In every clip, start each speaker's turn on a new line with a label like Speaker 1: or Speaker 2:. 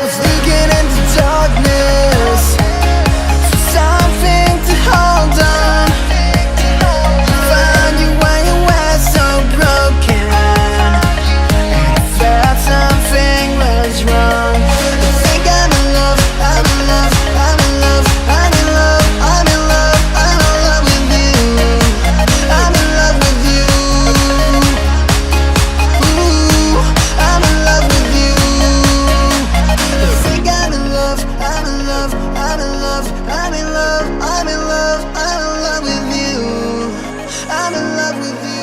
Speaker 1: was looking into darkness for something to hold on. Found you when you were so broken, and I felt something was wrong. I think I'm in love, I'm in love, I'm in love, I'm in love, I'm in love, I'm in love with you. I'm in love with you. Ooh, I'm in love with you. I think I'm in love, I'm in love, I'm in love, I'm in love, I'm in love, I'm in love with you. I'm in love with you.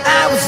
Speaker 1: I was